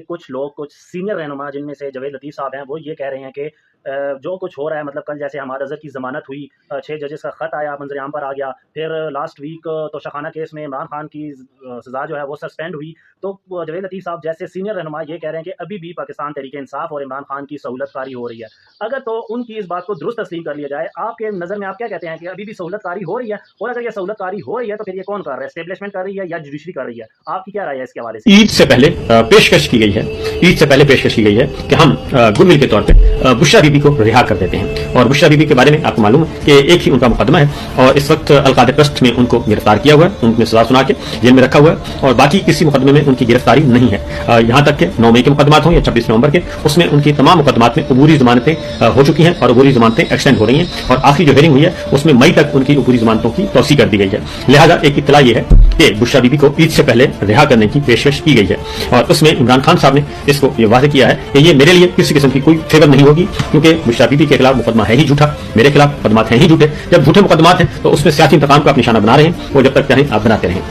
کچھ لوگ کچھ سینئر رہنما جن میں سے جاوید لطیف صاحب ہیں وہ یہ کہہ رہے ہیں کہ جو کچھ ہو رہا ہے مطلب کل جیسے حماد اظہر کی ضمانت ہوئی 6 ججز کا خط آیا منظر عام پر آ گیا، پھر لاسٹ ویک توشہ کیس میں عمران خان کی سزا جو ہے وہ سسپینڈ ہوئی، تو جاوید لطیف صاحب جیسے سینئر رہنما یہ کہہ رہے ہیں کہ ابھی بھی پاکستان تحریک انصاف اور عمران خان کی سہولت کاری ہو رہی ہے۔ اگر تو ان کی اس بات کو درست تسلیم کر لیا جائے، آپ کے نظر میں آپ کیا کہتے ہیں کہ ابھی بھی سہولت کاری ہو رہی ہے؟ اور اگر یہ سہولت کاری ہو رہی ہے تو پھر یہ کون کر رہا ہے؟ اسٹیبلشمنٹ کر رہی ہے یا جوڈیشری کر رہی ہے؟ آپ کی کیا رائے ہے اس کے حوالے سے؟ عید سے پہلے پیشکش کی گئی ہے، عید سے پہلے پیشکش کی گئی ہے کہ ہم گڈ ول کے طور پہ بشرا بی بی کو رہا کر دیتے ہیں، اور بشرا بی بی کے بارے میں آپ کو معلوم ہے کہ ایک ہی ان کا مقدمہ ہے، اور اس وقت القادر ٹرسٹ میں ان کو گرفتار کیا ہوا ہے، ان میں سزا سنا کے جیل میں رکھا ہوا ہے، اور باقی کسی مقدمے میں ان کی گرفتاری نہیں ہے، یہاں تک کہ 9 مئی کے مقدمات ہوں یا 26 نومبر کے، اس میں ان کی تمام مقدمات میں عبوری ضمانتیں ہو چکی ہیں اور عبوری ضمانتیں ایکسٹینڈ ہو رہی ہیں، اور آخری جو ہیئرنگ ہوئی ہے اس میں مئی تک ان کی عبوری ضمانتوں کی توسیع کر دی گئی ہے۔ لہذا ایک اطلاع یہ ہے کہ بشرا بی بی کو عید سے پہلے رہا کرنے کی پیشکش کی گئی ہے، اور اس میں عمران خان صاحب نے اس کو یہ واضح کیا ہے کہ یہ میرے لیے کسی قسم کی کوئی فیور نہیں ہوگی، کیونکہ بشرا بی بی کے خلاف مقدمہ ہے ہی جھوٹا، میرے خلاف مقدمات ہیں ہی جھوٹے۔ جب جھوٹے مقدمات ہیں تو اس میں سیاسی انتقام کا آپ نشانہ بنا رہے ہیں، وہ جب تک چاہیں آپ بناتے رہیں۔